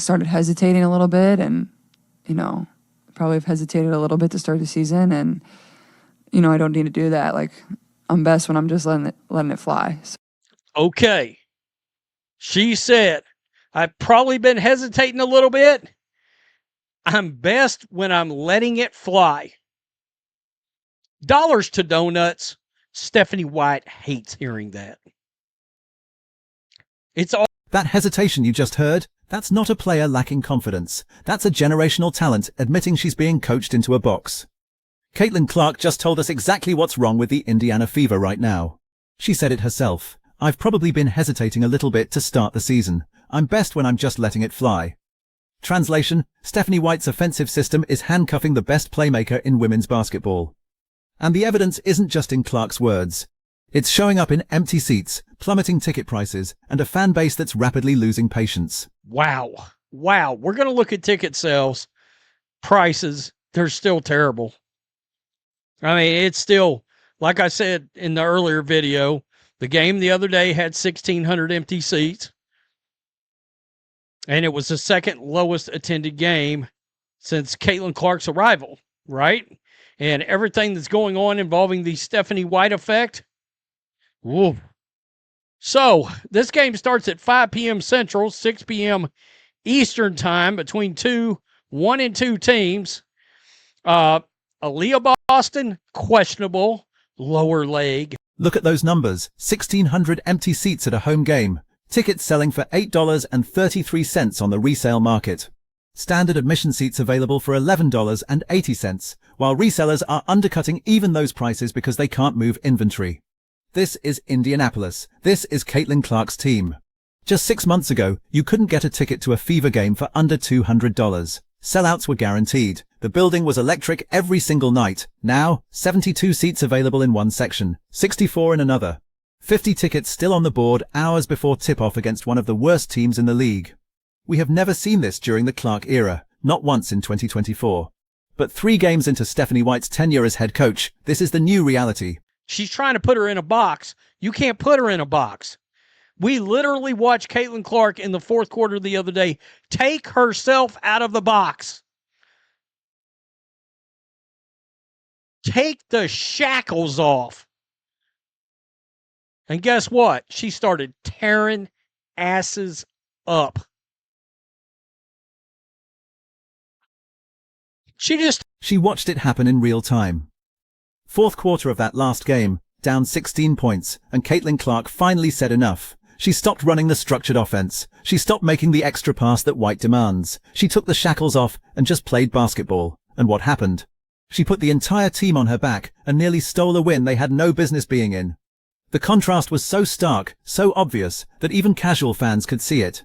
started hesitating a little bit, and, probably have hesitated a little bit to start the season. And, I don't need to do that. Like, I'm best when I'm just letting it fly. So. Okay. She said, I've probably been hesitating a little bit. I'm best when I'm letting it fly. Dollars to donuts. Stephanie White hates hearing that. It's all that hesitation you just heard. That's not a player lacking confidence. That's a generational talent admitting she's being coached into a box. Caitlin Clark just told us exactly what's wrong with the Indiana Fever right now. She said it herself. I've probably been hesitating a little bit to start the season. I'm best when I'm just letting it fly. Translation, Stephanie White's offensive system is handcuffing the best playmaker in women's basketball. And the evidence isn't just in Clark's words. It's showing up in empty seats, plummeting ticket prices, and a fan base that's rapidly losing patience. Wow. We're going to look at ticket sales. Prices, they're still terrible. I mean, it's still, like I said in the earlier video, the game the other day had 1,600 empty seats. And it was the second lowest attended game since Caitlin Clark's arrival, right? And everything that's going on involving the Stephanie White effect. Woo. So this game starts at 5 p.m. Central, 6 p.m. Eastern time between 1 and 2 teams. Aaliyah Boston, questionable, lower leg. Look at those numbers. 1,600 empty seats at a home game. Tickets selling for $8.33 on the resale market. Standard admission seats available for $11.80, while resellers are undercutting even those prices because they can't move inventory. This is Indianapolis. This is Caitlin Clark's team. Just 6 months ago, you couldn't get a ticket to a Fever game for under $200. Sellouts were guaranteed. The building was electric every single night. Now, 72 seats available in one section, 64 in another. 50 tickets still on the board hours before tip-off against one of the worst teams in the league. We have never seen this during the Clark era, not once in 2024. But 3 games into Stephanie White's tenure as head coach, this is the new reality. She's trying to put her in a box. You can't put her in a box. We literally watched Caitlin Clark in the fourth quarter the other day take herself out of the box. Take the shackles off. And guess what? She started tearing asses up. She watched it happen in real time. Fourth quarter of that last game, down 16 points, and Caitlin Clark finally said enough. She stopped running the structured offense. She stopped making the extra pass that White demands. She took the shackles off and just played basketball. And what happened? She put the entire team on her back and nearly stole a win they had no business being in. The contrast was so stark, so obvious, that even casual fans could see it.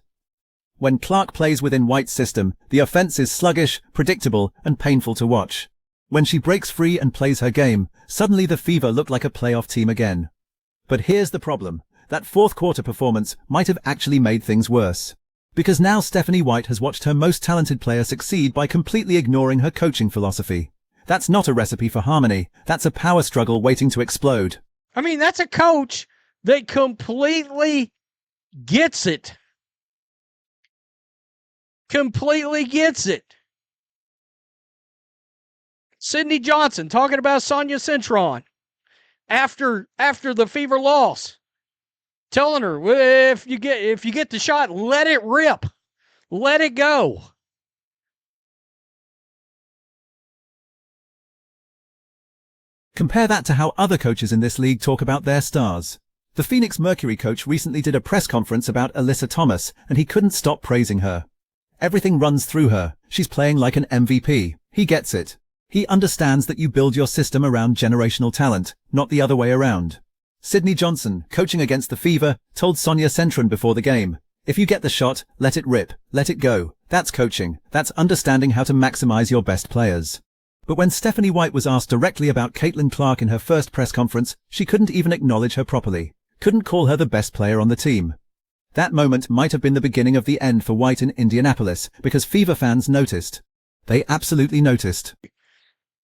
When Clark plays within White's system, the offense is sluggish, predictable, and painful to watch. When she breaks free and plays her game, suddenly the Fever look like a playoff team again. But here's the problem. That fourth quarter performance might have actually made things worse. Because now Stephanie White has watched her most talented player succeed by completely ignoring her coaching philosophy. That's not a recipe for harmony. That's a power struggle waiting to explode. I mean, that's a coach that completely gets it. Completely gets it. Sydney Johnson talking about Sonia Cintron after the Fever loss, telling her, well, if you get the shot, let it rip, let it go. Compare that to how other coaches in this league talk about their stars. The Phoenix Mercury coach recently did a press conference about Alyssa Thomas, and he couldn't stop praising her. Everything runs through her. She's playing like an MVP. He gets it. He understands that you build your system around generational talent, not the other way around. Sydney Johnson, coaching against the Fever, told Sonia Cintron before the game, if you get the shot, let it rip, let it go. That's coaching. That's understanding how to maximize your best players. But when Stephanie White was asked directly about Caitlin Clark in her first press conference, she couldn't even acknowledge her properly. Couldn't call her the best player on the team. That moment might have been the beginning of the end for White in Indianapolis, because Fever fans noticed. They absolutely noticed.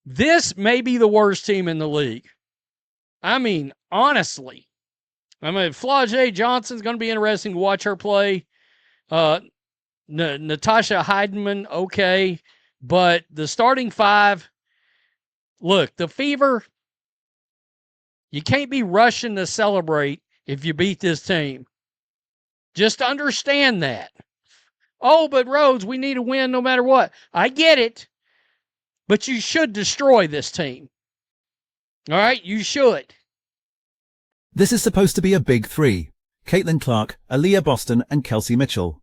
This may be the worst team in the league. I mean, honestly. I mean, Flau'jae Johnson's going to be interesting to watch her play. Natasha Heidemann, okay. But the starting five, look, the Fever, you can't be rushing to celebrate if you beat this team. Just understand that. Oh, but Rhodes, we need a win no matter what. I get it. But you should destroy this team. All right? You should. This is supposed to be a big three. Caitlin Clark, Aaliyah Boston, and Kelsey Mitchell.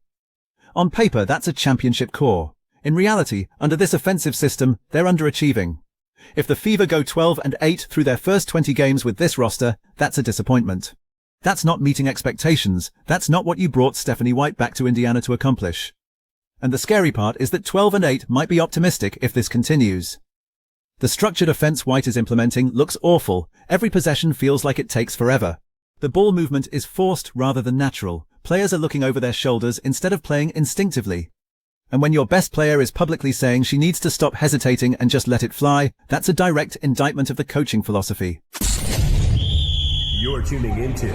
On paper, that's a championship core. In reality, under this offensive system, they're underachieving. If the Fever go 12-8 through their first 20 games with this roster, that's a disappointment. That's not meeting expectations. That's not what you brought Stephanie White back to Indiana to accomplish. And the scary part is that 12-8 might be optimistic if this continues. The structured offense White is implementing looks awful. Every possession feels like it takes forever. The ball movement is forced rather than natural. Players are looking over their shoulders instead of playing instinctively. And when your best player is publicly saying she needs to stop hesitating and just let it fly, that's a direct indictment of the coaching philosophy. You're tuning into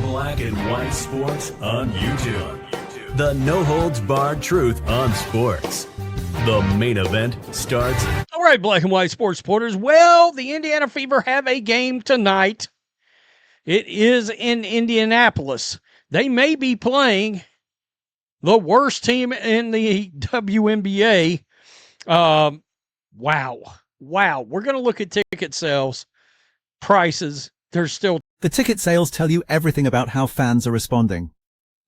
Black and White Sports on YouTube. The no-holds-barred truth on sports. The main event starts. All right, Black and White Sports supporters. Well, the Indiana Fever have a game tonight. It is in Indianapolis. They may be playing the worst team in the WNBA. Wow. We're going to look at ticket sales, prices. They're still. The ticket sales tell you everything about how fans are responding.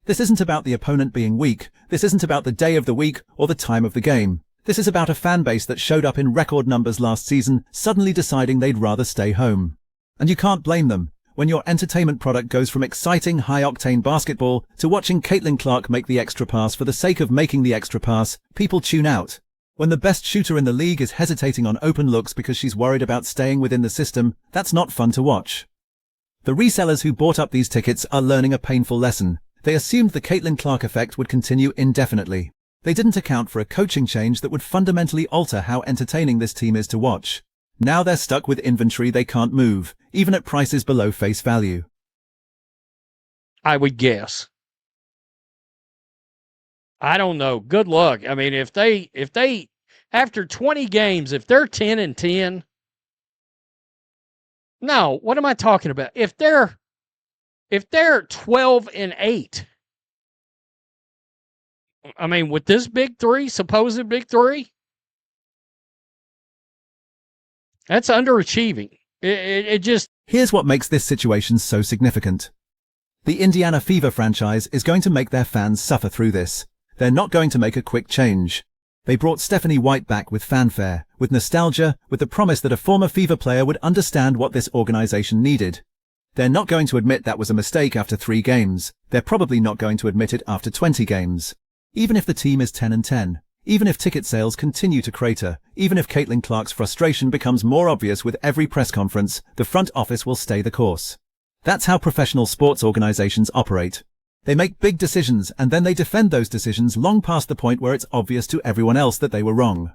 This isn't about the opponent being weak. This isn't about the day of the week or the time of the game. This is about a fan base that showed up in record numbers last season, suddenly deciding they'd rather stay home. And you can't blame them. When your entertainment product goes from exciting, high-octane basketball to watching Caitlin Clark make the extra pass for the sake of making the extra pass, people tune out. When the best shooter in the league is hesitating on open looks because she's worried about staying within the system, that's not fun to watch. The resellers who bought up these tickets are learning a painful lesson. They assumed the Caitlin Clark effect would continue indefinitely. They didn't account for a coaching change that would fundamentally alter how entertaining this team is to watch. Now they're stuck with inventory they can't move, even at prices below face value. I would guess. I don't know. Good luck. I mean, if they after 20 games, if they're 10-10, no, what am I talking about? If they're 12-8, I mean, with this big three, supposed big three, that's underachieving. It just. Here's what makes this situation so significant. The Indiana Fever franchise is going to make their fans suffer through this. They're not going to make a quick change. They brought Stephanie White back with fanfare, with nostalgia, with the promise that a former Fever player would understand what this organization needed. They're not going to admit that was a mistake after 3 games. They're probably not going to admit it after 20 games. Even if the team is 10-10, even if ticket sales continue to crater, even if Caitlin Clark's frustration becomes more obvious with every press conference, the front office will stay the course. That's how professional sports organizations operate. They make big decisions and then they defend those decisions long past the point where it's obvious to everyone else that they were wrong.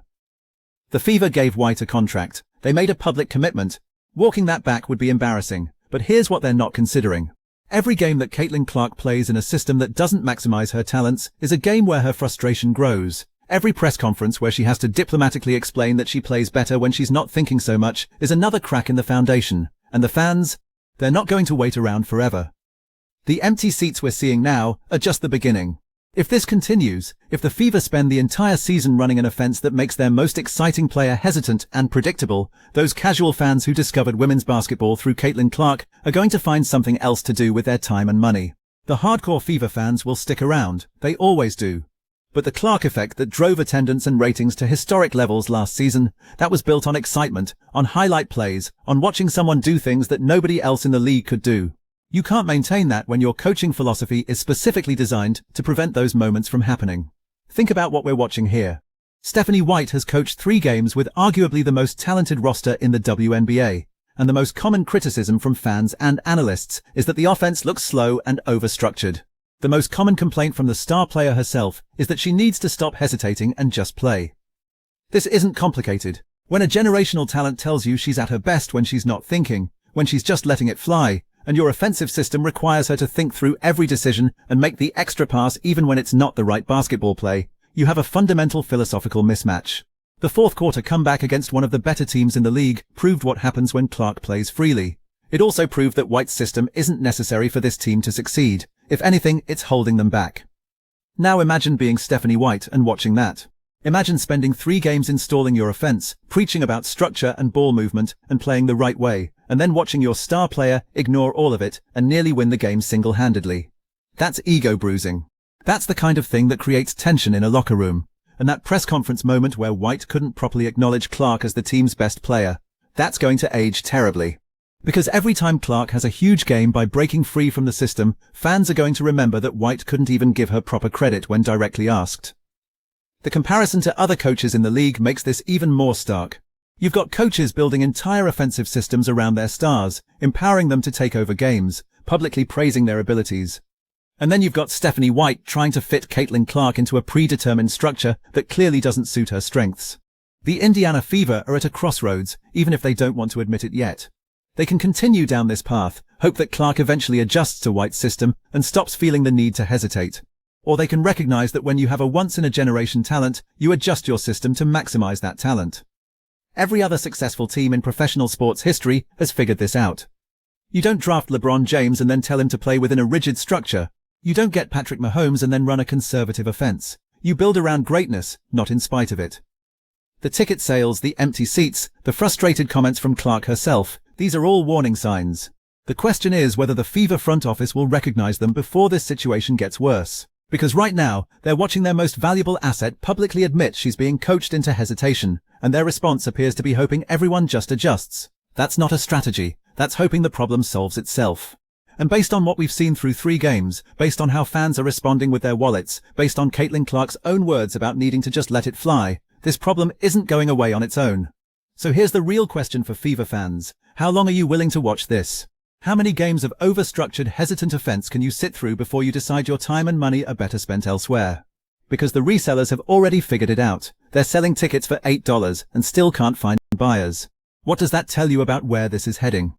The Fever gave White a contract. They made a public commitment. Walking that back would be embarrassing. But here's what they're not considering. Every game that Caitlin Clark plays in a system that doesn't maximize her talents is a game where her frustration grows. Every press conference where she has to diplomatically explain that she plays better when she's not thinking so much is another crack in the foundation. And the fans? They're not going to wait around forever. The empty seats we're seeing now are just the beginning. If this continues, if the Fever spend the entire season running an offense that makes their most exciting player hesitant and predictable, those casual fans who discovered women's basketball through Caitlin Clark are going to find something else to do with their time and money. The hardcore Fever fans will stick around. They always do. But the Clark effect that drove attendance and ratings to historic levels last season, that was built on excitement, on highlight plays, on watching someone do things that nobody else in the league could do. You can't maintain that when your coaching philosophy is specifically designed to prevent those moments from happening. Think about what we're watching here. Stephanie White has coached 3 games with arguably the most talented roster in the WNBA, and the most common criticism from fans and analysts is that the offense looks slow and overstructured. The most common complaint from the star player herself is that she needs to stop hesitating and just play. This isn't complicated. When a generational talent tells you she's at her best when she's not thinking, when she's just letting it fly, and your offensive system requires her to think through every decision and make the extra pass even when it's not the right basketball play, you have a fundamental philosophical mismatch. The fourth quarter comeback against one of the better teams in the league proved what happens when Clark plays freely. It also proved that White's system isn't necessary for this team to succeed. If anything, it's holding them back. Now imagine being Stephanie White and watching that. Imagine spending 3 games installing your offense, preaching about structure and ball movement and playing the right way, and then watching your star player ignore all of it and nearly win the game single-handedly. That's ego bruising. That's the kind of thing that creates tension in a locker room. And that press conference moment where White couldn't properly acknowledge Clark as the team's best player, that's going to age terribly. Because every time Clark has a huge game by breaking free from the system, fans are going to remember that White couldn't even give her proper credit when directly asked. The comparison to other coaches in the league makes this even more stark. You've got coaches building entire offensive systems around their stars, empowering them to take over games, publicly praising their abilities. And then you've got Stephanie White trying to fit Caitlin Clark into a predetermined structure that clearly doesn't suit her strengths. The Indiana Fever are at a crossroads, even if they don't want to admit it yet. They can continue down this path, hope that Clark eventually adjusts to White's system and stops feeling the need to hesitate. Or they can recognize that when you have a once-in-a-generation talent, you adjust your system to maximize that talent. Every other successful team in professional sports history has figured this out. You don't draft LeBron James and then tell him to play within a rigid structure. You don't get Patrick Mahomes and then run a conservative offense. You build around greatness, not in spite of it. The ticket sales, the empty seats, the frustrated comments from Clark herself, these are all warning signs. The question is whether the Fever front office will recognize them before this situation gets worse. Because right now, they're watching their most valuable asset publicly admit she's being coached into hesitation, and their response appears to be hoping everyone just adjusts. That's not a strategy. That's hoping the problem solves itself. And based on what we've seen through 3 games, based on how fans are responding with their wallets, based on Caitlin Clark's own words about needing to just let it fly, this problem isn't going away on its own. So here's the real question for Fever fans. How long are you willing to watch this? How many games of overstructured, hesitant offense can you sit through before you decide your time and money are better spent elsewhere? Because the resellers have already figured it out. They're selling tickets for $8 and still can't find buyers. What does that tell you about where this is heading?